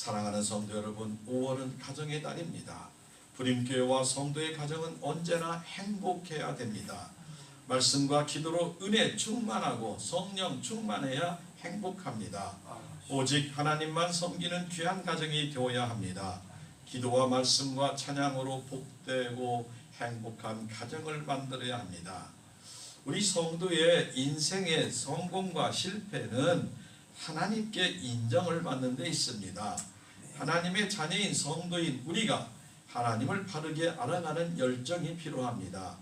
사랑하는 성도 여러분, 5월은 가정의 달입니다. 부림교회와 성도의 가정은 언제나 행복해야 됩니다. 말씀과 기도로 은혜 충만하고 성령 충만해야 행복합니다. 오직 하나님만 섬기는 귀한 가정이 되어야 합니다. 기도와 말씀과 찬양으로 복되고 행복한 가정을 만들어야 합니다. 우리 성도의 인생의 성공과 실패는 하나님께 인정을 받는 데 있습니다. 하나님의 자녀인 성도인 우리가 하나님을 바르게 알아가는 열정이 필요합니다.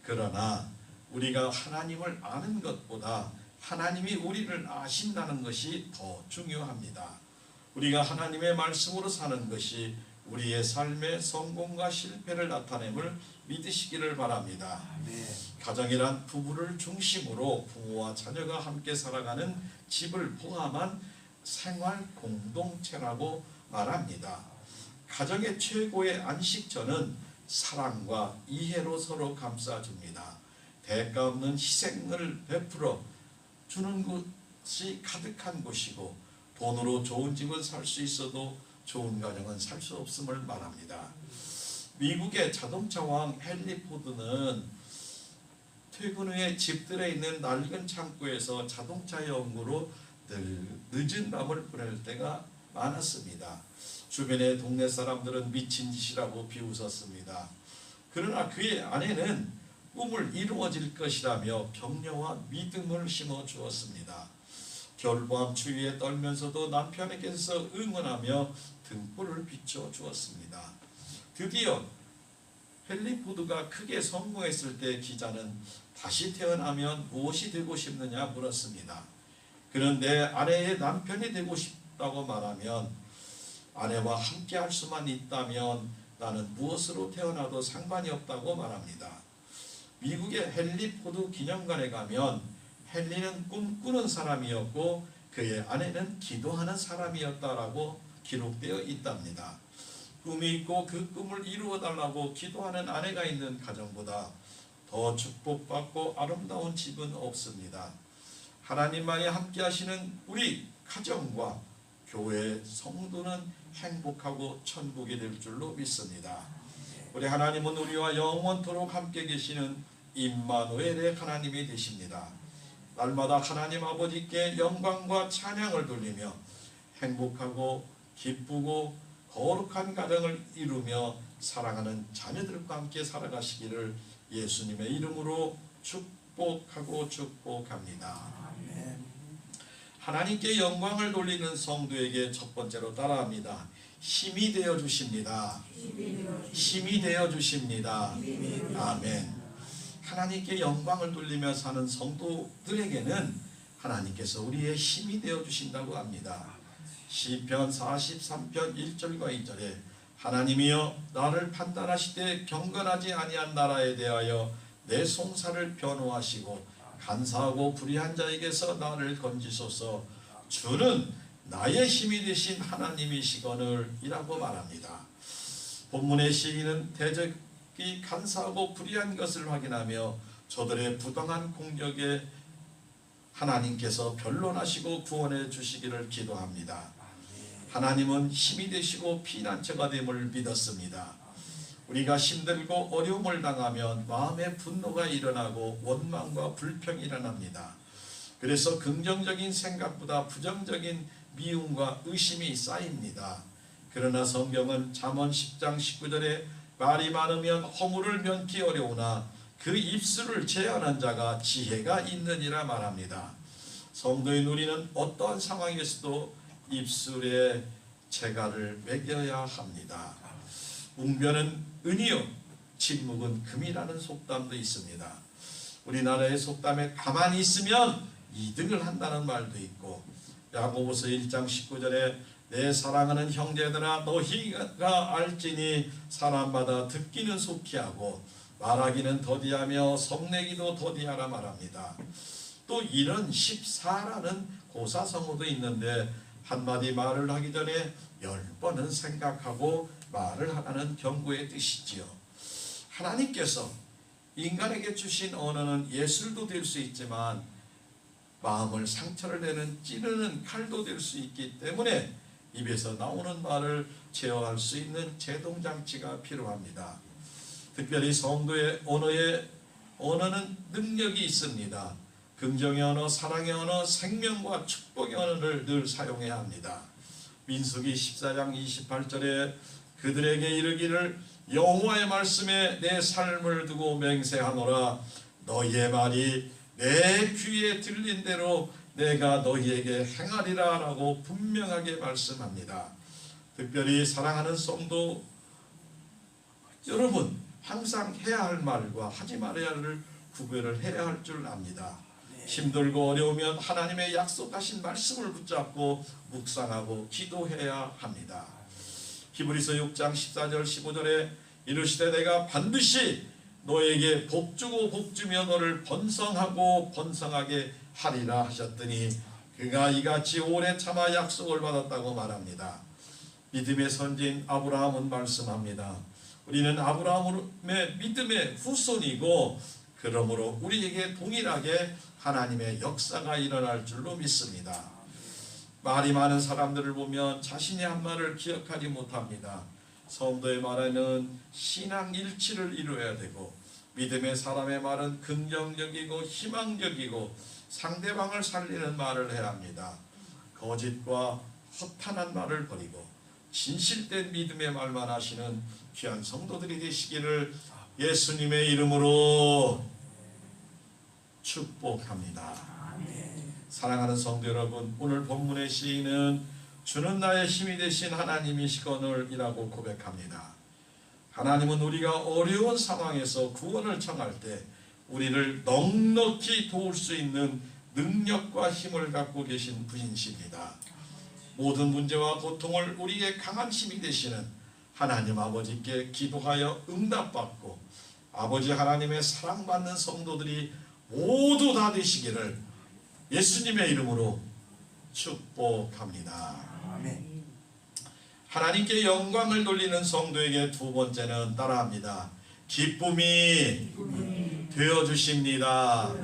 그러나 우리가 하나님을 아는 것보다 하나님이 우리를 아신다는 것이 더 중요합니다. 우리가 하나님의 말씀으로 사는 것이 우리의 삶의 성공과 실패를 나타냄을 믿으시기를 바랍니다. 가정이란 부부를 중심으로 부모와 자녀가 함께 살아가는 집을 포함한 생활 공동체라고 말합니다. 가정의 최고의 안식처는 사랑과 이해로 서로 감싸줍니다. 대가 없는 희생을 베풀어 주는 것이 가득한 곳이고, 돈으로 좋은 집을 살 수 있어도 좋은 가정은 살 수 없음을 말합니다. 미국의 자동차 왕 헨리 포드는 퇴근 후에 집들에 있는 낡은 창고에서 자동차 연구로 늘 늦은 밤을 보낼 때가 많았습니다. 주변의 동네 사람들은 미친 짓이라고 비웃었습니다. 그러나 그의 아내는 꿈을 이루어질 것이라며 격려와 믿음을 심어 주었습니다. 겨울밤 추위에 떨면서도 남편에게서 응원하며 등불을 비춰 주었습니다. 드디어 헨리 포드가 크게 성공했을 때 기자는 다시 태어나면 무엇이 되고 싶느냐 물었습니다. 그는 내 아내의 남편이 되고 싶다고 말하면, 아내와 함께 할 수만 있다면 나는 무엇으로 태어나도 상관이 없다고 말합니다. 미국의 헨리 포드 기념관에 가면 헨리는 꿈꾸는 사람이었고 그의 아내는 기도하는 사람이었다라고 기록되어 있답니다. 꿈이 있고 그 꿈을 이루어달라고 기도하는 아내가 있는 가정보다 더 축복받고 아름다운 집은 없습니다. 하나님만이 함께 하시는 우리 가정과 교회 성도는 행복하고 천국이 될 줄로 믿습니다. 우리 하나님은 우리와 영원토록 함께 계시는 임마누엘의 하나님이 되십니다. 날마다 하나님 아버지께 영광과 찬양을 돌리며 행복하고 기쁘고 거룩한 가정을 이루며 사랑하는 자녀들과 함께 살아가시기를 예수님의 이름으로 축복하고 축복합니다. 하나님께 영광을 돌리는 성도에게 첫 번째로 따라합니다. 힘이 되어 주십니다. 힘이 되어 주십니다. 아멘. 하나님께 영광을 돌리며 사는 성도들에게는 하나님께서 우리의 힘이 되어 주신다고 합니다. 시편 43편 1절과 2절에 하나님이여 나를 판단하시되 경건하지 아니한 나라에 대하여 내 송사를 변호하시고 간사하고 불의한 자에게서 나를 건지소서. 주는 나의 힘이 되신 하나님이시거늘 이라고 말합니다. 본문의 시인은 대적이 간사하고 불의한 것을 확인하며 저들의 부당한 공격에 하나님께서 변론하시고 구원해 주시기를 기도합니다. 하나님은 힘이 되시고 피난처가 됨을 믿었습니다. 우리가 힘들고 어려움을 당하면 마음의 분노가 일어나고 원망과 불평이 일어납니다. 그래서 긍정적인 생각보다 부정적인 미움과 의심이 쌓입니다. 그러나 성경은 잠언 10장 19절에 말이 많으면 허물을 면키 어려우나 그 입술을 제한한 자가 지혜가 있느니라 말합니다. 성도인 우리는 어떠한 상황에서도 입술에 재갈을 매겨야 합니다. 웅변은 은이요 침묵은 금이라는 속담도 있습니다. 우리나라의 속담에 가만히 있으면 이득을 한다는 말도 있고, 야고보서 1장 19절에 내 사랑하는 형제들아 너희가 알지니 사람마다 듣기는 속히 하고 말하기는 더디하며 성내기도 더디하라 말합니다. 또 이런 14라는 고사성어도 있는데 한마디 말을 하기 전에 10번은 생각하고 말을 하라는 경고의 뜻이지요. 하나님께서 인간에게 주신 언어는 예술도 될 수 있지만 마음을 상처를 내는 찌르는 칼도 될 수 있기 때문에 입에서 나오는 말을 제어할 수 있는 제동장치가 필요합니다. 특별히 성도의 언어는 능력이 있습니다. 긍정의 언어, 사랑의 언어, 생명과 축복의 언어를 늘 사용해야 합니다. 민수기 14장 28절에 그들에게 이르기를 여호와의 말씀에 내 삶을 두고 맹세하노라. 너희의 말이 내 귀에 들린 대로 내가 너희에게 행하리라 라고 분명하게 말씀합니다. 특별히 사랑하는 성도 여러분, 항상 해야 할 말과 하지 말아야 할 구별을 해야 할 줄 압니다. 힘들고 어려우면 하나님의 약속하신 말씀을 붙잡고 묵상하고 기도해야 합니다. 히브리서 6장 14절 15절에 이르시되 내가 반드시 너에게 복주고 복주며 너를 번성하고 번성하게 하리라 하셨더니 그가 이같이 오래 참아 약속을 받았다고 말합니다. 믿음의 선지인 아브라함은 말씀합니다. 우리는 아브라함의 믿음의 후손이고 그러므로 우리에게 동일하게 하나님의 역사가 일어날 줄로 믿습니다. 말이 많은 사람들을 보면 자신의 한 말을 기억하지 못합니다. 성도의 말에는 신앙 일치를 이루어야 되고 믿음의 사람의 말은 긍정적이고 희망적이고 상대방을 살리는 말을 해야 합니다. 거짓과 허탄한 말을 버리고 진실된 믿음의 말만 하시는 귀한 성도들이 되시기를 예수님의 이름으로 축복합니다. 사랑하는 성도 여러분, 오늘 본문의 시인은 주는 나의 힘이 되신 하나님이시거늘이라고 고백합니다. 하나님은 우리가 어려운 상황에서 구원을 청할 때 우리를 넉넉히 도울 수 있는 능력과 힘을 갖고 계신 분이십니다. 모든 문제와 고통을 우리의 강한 힘이 되시는 하나님 아버지께 기도하여 응답받고 아버지 하나님의 사랑받는 성도들이 모두 다 되시기를 예수님의 이름으로 축복합니다. 아멘. 하나님께 영광을 돌리는 성도에게 두 번째는 따라합니다. 기쁨이 되어주십니다.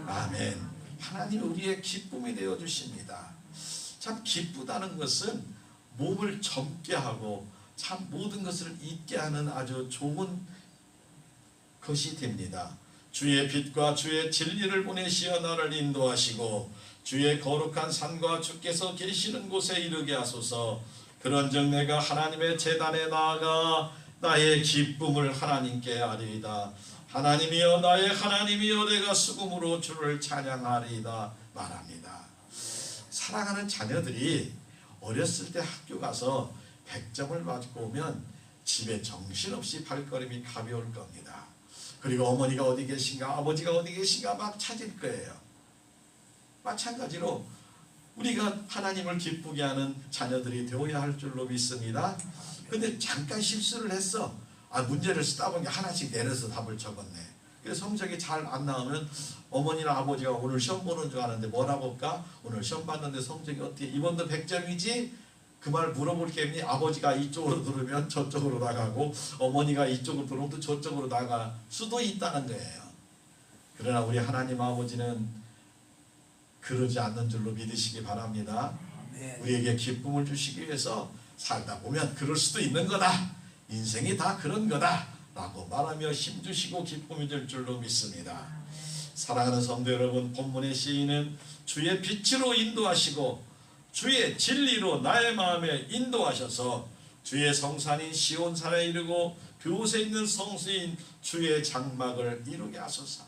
아멘. 하나님 우리의 기쁨이 되어주십니다. 참 기쁘다는 것은 몸을 젊게 하고 참 모든 것을 잊게 하는 아주 좋은 것이 됩니다. 주의 빛과 주의 진리를 보내시어 나를 인도하시고 주의 거룩한 산과 주께서 계시는 곳에 이르게 하소서. 그런즉 내가 하나님의 제단에 나아가 나의 기쁨을 하나님께 아리이다. 하나님이여 나의 하나님이여 내가 수금으로 주를 찬양하리이다 말합니다. 사랑하는 자녀들이 어렸을 때 학교 가서 100점을 맞고 오면 집에 정신없이 발걸음이 가벼울 겁니다. 그리고 어머니가 어디 계신가 아버지가 어디 계신가 막 찾을 거예요. 마찬가지로 우리가 하나님을 기쁘게 하는 자녀들이 되어야 할 줄로 믿습니다. 근데 잠깐 실수를 했어. 문제를 쓰다 보니까 하나씩 내려서 답을 적었네. 그래서 성적이 잘 안 나오면 어머니나 아버지가 오늘 시험 보는 줄 아는데 뭐라고 할까? 오늘 시험 봤는데 성적이 어떻게 이번도 100점이지? 그 말 물어볼 게 있니? 아버지가 이쪽으로 들으면 저쪽으로 나가고 어머니가 이쪽으로 들으면 또 저쪽으로 나갈 수도 있다는 거예요. 그러나 우리 하나님 아버지는 그러지 않는 줄로 믿으시기 바랍니다. 우리에게 기쁨을 주시기 위해서 살다 보면 그럴 수도 있는 거다. 인생이 다 그런 거다 라고 말하며 힘주시고 기쁨이 될 줄로 믿습니다. 사랑하는 성도 여러분, 본문의 시인은 주의 빛으로 인도하시고 주의 진리로 나의 마음에 인도하셔서 주의 성산인 시온산에 이르고 그곳에 있는 성수인 주의 장막을 이루게 하소서.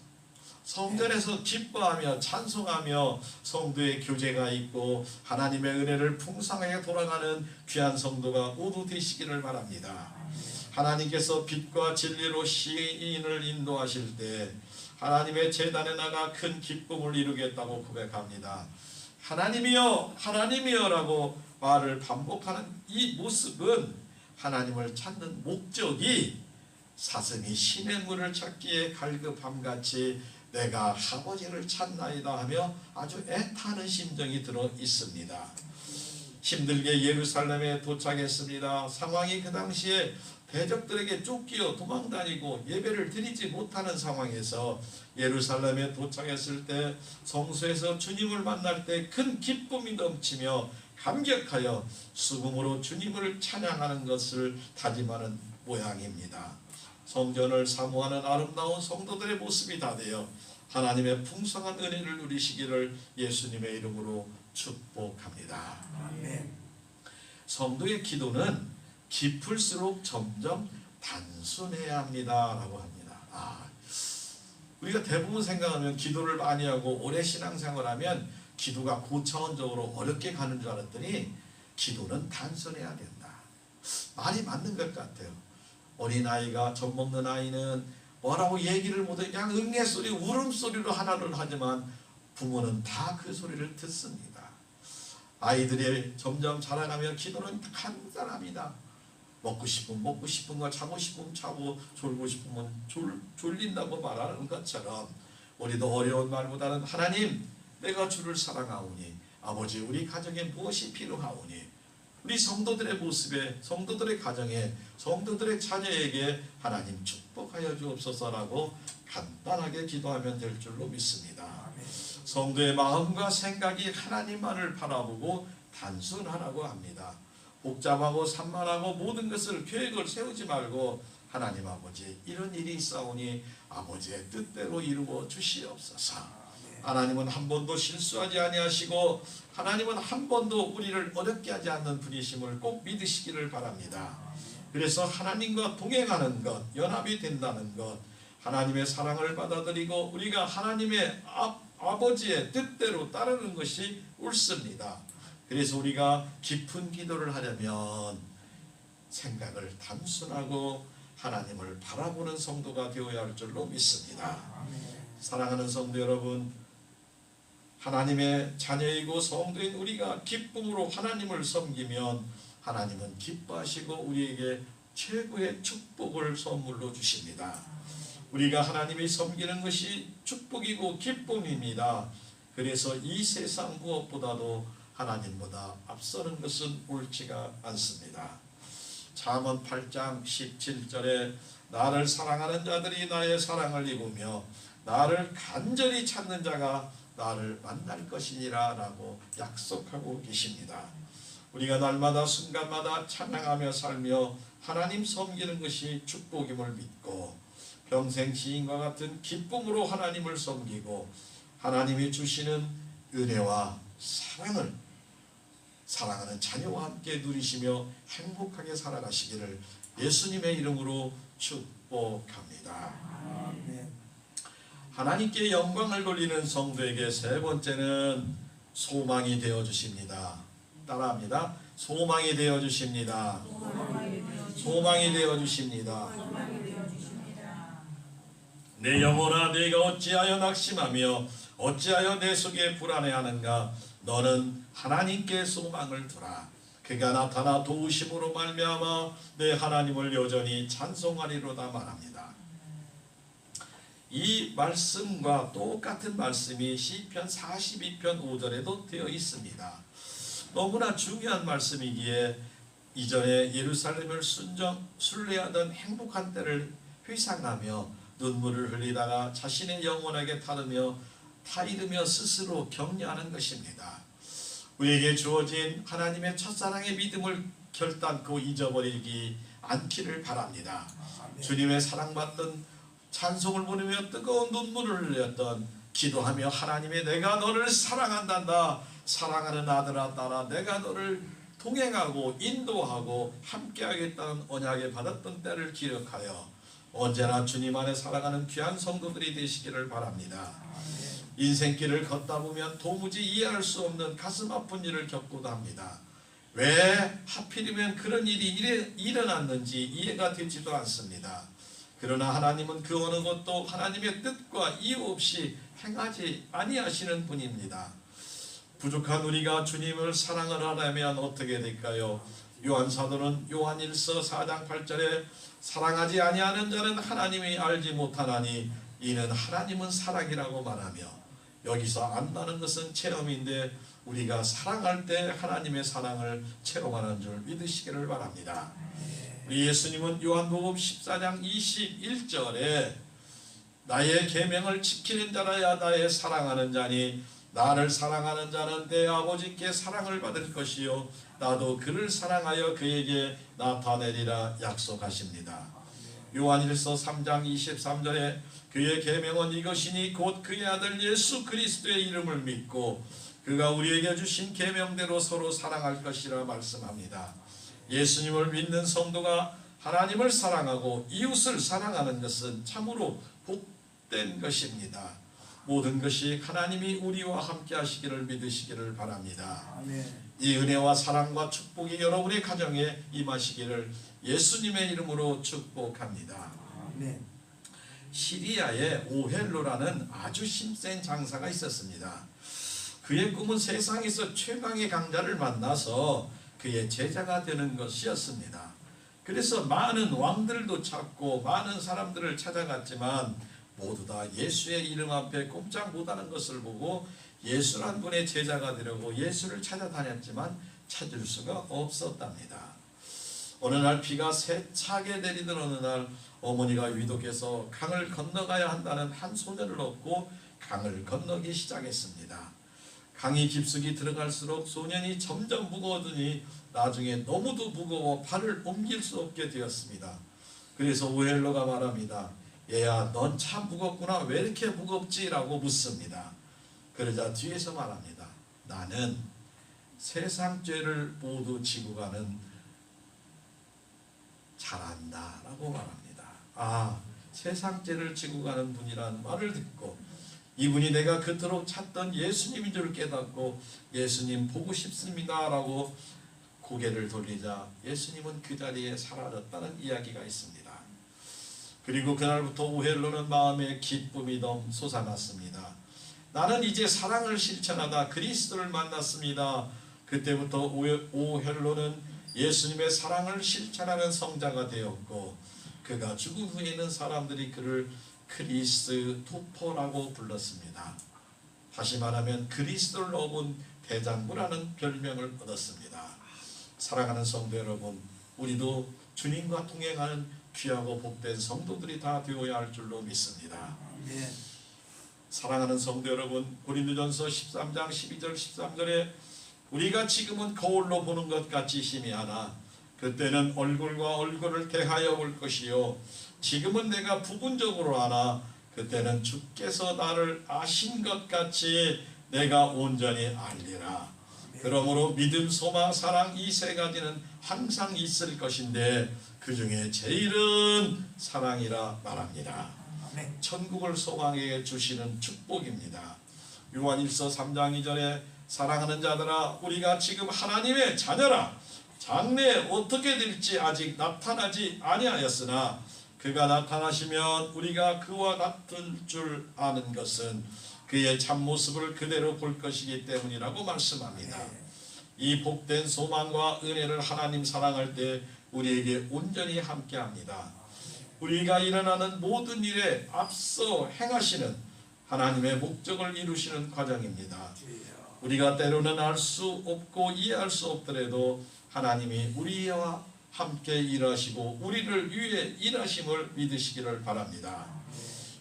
성전에서 기뻐하며 찬송하며 성도의 교제가 있고 하나님의 은혜를 풍성하게 돌아가는 귀한 성도가 모두 되시기를 바랍니다. 하나님께서 빛과 진리로 시인을 인도하실 때 하나님의 제단에 나가 큰 기쁨을 이루겠다고 고백합니다. 하나님이여 하나님이여 라고 말을 반복하는 이 모습은 하나님을 찾는 목적이 사슴이 시냇물을 찾기에 갈급함같이 내가 아버지를 찾나이다 하며 아주 애타는 심정이 들어 있습니다. 힘들게 예루살렘에 도착했습니다. 상황이 그 당시에 대적들에게 쫓기어 도망다니고 예배를 드리지 못하는 상황에서 예루살렘에 도착했을 때 성소에서 주님을 만날 때 큰 기쁨이 넘치며 감격하여 수금으로 주님을 찬양하는 것을 다짐하는 모양입니다. 성전을 사모하는 아름다운 성도들의 모습이 다 되어 하나님의 풍성한 은혜를 누리시기를 예수님의 이름으로 축복합니다. 아멘. 성도의 기도는 깊을수록 점점 단순해야 합니다 라고 합니다. 우리가 대부분 생각하면 기도를 많이 하고 오래 신앙생활하면 기도가 고차원적으로 어렵게 가는 줄 알았더니 기도는 단순해야 된다. 말이 맞는 것 같아요. 어린아이가 젖 먹는 아이는 뭐라고 얘기를 못해 그냥 응애소리 울음소리로 하나를 하지만 부모는 다 그 소리를 듣습니다. 아이들이 점점 자라가면 기도는 간단합니다. 먹고 싶으면 먹고 싶은 거, 자고 싶으면 자고, 졸고 싶으면 졸린다고 말하는 것처럼 우리도 어려운 말보다는 하나님 내가 주를 사랑하오니 아버지 우리 가정에 무엇이 필요하오니 우리 성도들의 모습에 성도들의 가정에 성도들의 자녀에게 하나님 축복하여 주옵소서라고 간단하게 기도하면 될 줄로 믿습니다. 성도의 마음과 생각이 하나님만을 바라보고 단순하라고 합니다. 복잡하고 산만하고 모든 것을 계획을 세우지 말고 하나님 아버지 이런 일이 있사오니 아버지의 뜻대로 이루어 주시옵소서. 하나님은 한 번도 실수하지 아니하시고 하나님은 한 번도 우리를 어렵게 하지 않는 분이심을 꼭 믿으시기를 바랍니다. 그래서 하나님과 동행하는 것, 연합이 된다는 것, 하나님의 사랑을 받아들이고 우리가 하나님의 아버지의 뜻대로 따르는 것이 옳습니다. 그래서 우리가 깊은 기도를 하려면 생각을 단순하고 하나님을 바라보는 성도가 되어야 할 줄로 믿습니다. 사랑하는 성도 여러분, 하나님의 자녀이고 성도인 우리가 기쁨으로 하나님을 섬기면 하나님은 기뻐하시고 우리에게 최고의 축복을 선물로 주십니다. 우리가 하나님이 섬기는 것이 축복이고 기쁨입니다. 그래서 이 세상 무엇보다도 하나님보다 앞서는 것은 옳지가 않습니다. 잠언 8장 17절에 나를 사랑하는 자들이 나의 사랑을 입으며 나를 간절히 찾는 자가 나를 만날 것이니라 라고 약속하고 계십니다. 우리가 날마다 순간마다 찬양하며 살며 하나님 섬기는 것이 축복임을 믿고 평생 시인과 같은 기쁨으로 하나님을 섬기고 하나님이 주시는 은혜와 사랑을 사랑하는 자녀와 함께 누리시며 행복하게 살아가시기를 예수님의 이름으로 축복합니다. 하나님께 영광을 돌리는 성도에게 세 번째는 소망이 되어 주십니다. 따라합니다. 소망이 되어 주십니다. 소망이 되어 주십니다. 내 영혼아 내가 어찌하여 낙심하며 어찌하여 내 속에 불안해하는가. 너는 하나님께 소망을 두라. 그가 나타나 도우심으로 말미암아 내 하나님을 여전히 찬송하리로다 말합니다. 이 말씀과 똑같은 말씀이 시편 42편 5절에도 되어 있습니다. 너무나 중요한 말씀이기에 이전에 예루살렘을 순례하던 행복한 때를 회상하며 눈물을 흘리다가 자신의 영혼에게 타이르며 스스로 격려하는 것입니다. 우리에게 주어진 하나님의 첫사랑의 믿음을 결단코 잊어버리지 않기를 바랍니다. 주님의 사랑받던 찬송을 부르며 뜨거운 눈물을 흘렸던 기도하며 하나님의 내가 너를 사랑한단다. 사랑하는 아들아 딸아 내가 너를 동행하고 인도하고 함께하겠다는 언약을 받았던 때를 기억하여 언제나 주님 안에 살아가는 귀한 성도들이 되시기를 바랍니다. 인생길을 걷다 보면 도무지 이해할 수 없는 가슴 아픈 일을 겪고도 합니다. 왜 하필이면 그런 일이 일어났는지 이해가 되지도 않습니다. 그러나 하나님은 그 어느 것도 하나님의 뜻과 이유 없이 행하지 아니하시는 분입니다. 부족한 우리가 주님을 사랑을 하려면 어떻게 될까요? 요한사도는 요한일서 4장 8절에 사랑하지 아니하는 자는 하나님이 알지 못하나니 이는 하나님은 사랑이라고 말하며, 여기서 안다는 것은 체험인데 우리가 사랑할 때 하나님의 사랑을 체험하는 줄 믿으시기를 바랍니다. 우리 예수님은 요한복음 14장 21절에 나의 계명을 지키는 자라야 나의 사랑하는 자니 나를 사랑하는 자는 내 아버지께 사랑을 받을 것이요 나도 그를 사랑하여 그에게 나타내리라 약속하십니다. 요한일서 3장 23절에 그의 계명은 이것이니 곧 그의 아들 예수 그리스도의 이름을 믿고 그가 우리에게 주신 계명대로 서로 사랑할 것이라 말씀합니다. 예수님을 믿는 성도가 하나님을 사랑하고 이웃을 사랑하는 것은 참으로 복된 것입니다. 모든 것이 하나님이 우리와 함께 하시기를 믿으시기를 바랍니다. 아멘. 이 은혜와 사랑과 축복이 여러분의 가정에 임하시기를 예수님의 이름으로 축복합니다. 아멘. 시리아에 오헬로라는 아주 힘센 장사가 있었습니다. 그의 꿈은 세상에서 최강의 강자를 만나서 그의 제자가 되는 것이었습니다. 그래서 많은 왕들도 찾고 많은 사람들을 찾아갔지만 모두 다 예수의 이름 앞에 꼼짝 못하는 것을 보고 예수란 분의 제자가 되려고 예수를 찾아다녔지만 찾을 수가 없었답니다. 어느 날 비가 세차게 내리던 어느 날 어머니가 위독해서 강을 건너가야 한다는 한 소년을 얻고 강을 건너기 시작했습니다. 강이 깊숙이 들어갈수록 소년이 점점 무거워지니 나중에 너무도 무거워 발을 옮길 수 없게 되었습니다. 그래서 오헬로가 말합니다. 얘야, 넌 참 무겁구나. 왜 이렇게 무겁지? 라고 묻습니다. 그러자 뒤에서 말합니다. 나는 세상 죄를 모두 지고 가는 잘한다 라고 말합니다. 세상 죄를 지고 가는 분이라는 말을 듣고 이분이 내가 그토록 찾던 예수님인 줄 깨닫고 예수님 보고 싶습니다 라고 고개를 돌리자 예수님은 그 자리에 사라졌다는 이야기가 있습니다. 그리고 그날부터 오헬로는 마음에 기쁨이 솟아났습니다. 나는 이제 사랑을 실천하다 그리스도를 만났습니다. 그때부터 오헬로는 예수님의 사랑을 실천하는 성자가 되었고 그가 죽은 후에는 사람들이 그를 크리스토퍼라고 불렀습니다. 다시 말하면 그리스도를 넘은 대장부라는 별명을 얻었습니다. 사랑하는 성도 여러분, 우리도 주님과 동행하는 귀하고 복된 성도들이 다 되어야 할 줄로 믿습니다. 네. 사랑하는 성도 여러분, 고린도전서 13장 12절 13절에 우리가 지금은 거울로 보는 것 같이 희미하나 그때는 얼굴과 얼굴을 대하여 볼 것이요 지금은 내가 부분적으로 아나 그때는 주께서 나를 아신 것 같이 내가 온전히 알리라. 그러므로 믿음, 소망, 사랑 이 세 가지는 항상 있을 것인데 그 중에 제일은 사랑이라 말합니다. 천국을 소망해 주시는 축복입니다. 요한일서 3장 2절에 사랑하는 자들아 우리가 지금 하나님의 자녀라. 장래에 어떻게 될지 아직 나타나지 아니하였으나 그가 나타나시면 우리가 그와 같을 줄 아는 것은 그의 참모습을 그대로 볼 것이기 때문이라고 말씀합니다. 이 복된 소망과 은혜를 하나님 사랑할 때 우리에게 온전히 함께합니다. 우리가 일어나는 모든 일에 앞서 행하시는 하나님의 목적을 이루시는 과정입니다. 우리가 때로는 알 수 없고 이해할 수 없더라도 하나님이 우리와 함께 일하시고 우리를 위해 일하심을 믿으시기를 바랍니다.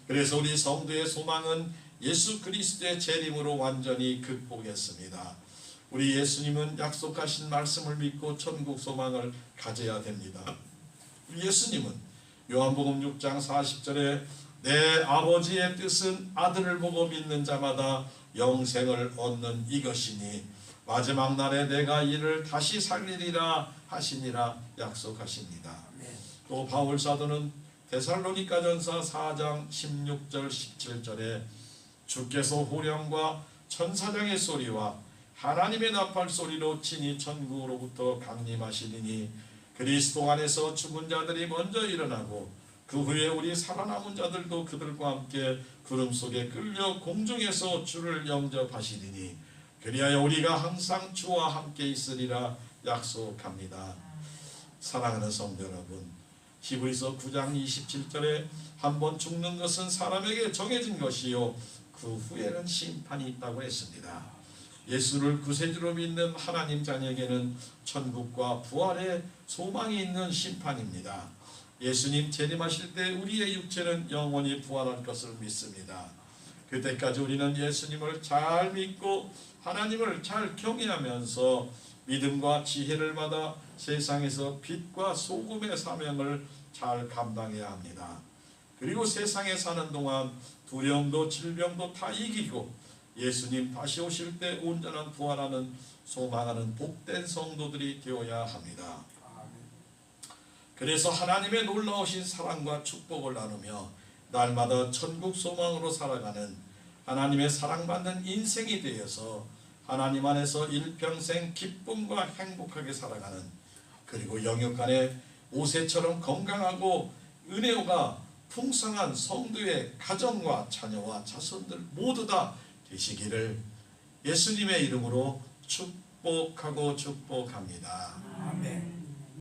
그래서 우리 성도의 소망은 예수 그리스도의 재림으로 완전히 극복했습니다. 우리 예수님은 약속하신 말씀을 믿고 천국 소망을 가져야 됩니다. 우리 예수님은 요한복음 6장 40절에 내 아버지의 뜻은 아들을 보고 믿는 자마다 영생을 얻는 이것이니 마지막 날에 내가 이를 다시 살리리라 하시니라 약속하십니다. 또 바울 사도는 데살로니가전서 4장 16절 17절에 주께서 호령과 천사장의 소리와 하나님의 나팔 소리로 친히 천국으로부터 강림하시리니 그리스도 안에서 죽은 자들이 먼저 일어나고 그 후에 우리 살아남은 자들도 그들과 함께 구름 속에 끌려 공중에서 주를 영접하시리니 그리하여 우리가 항상 주와 함께 있으리라 약속합니다. 사랑하는 성도 여러분, 히브리서 9장 27절에 한번 죽는 것은 사람에게 정해진 것이요 그 후에는 심판이 있다고 했습니다. 예수를 구세주로 믿는 하나님 자녀에게는 천국과 부활의 소망이 있는 심판입니다. 예수님 재림하실 때 우리의 육체는 영원히 부활할 것을 믿습니다. 그때까지 우리는 예수님을 잘 믿고 하나님을 잘 경외하면서 믿음과 지혜를 받아 세상에서 빛과 소금의 사명을 잘 감당해야 합니다. 그리고 세상에 사는 동안 두려움도 질병도 다 이기고 예수님 다시 오실 때 온전한 부활하는 소망하는 복된 성도들이 되어야 합니다. 그래서 하나님의 놀라우신 사랑과 축복을 나누며 날마다 천국 소망으로 살아가는 하나님의 사랑받는 인생이 되어서 하나님 안에서 일평생 기쁨과 행복하게 살아가는, 그리고 영육간에 모세처럼 건강하고 은혜가 풍성한 성도의 가정과 자녀와 자손들 모두 다 되시기를 예수님의 이름으로 축복하고 축복합니다. 아멘.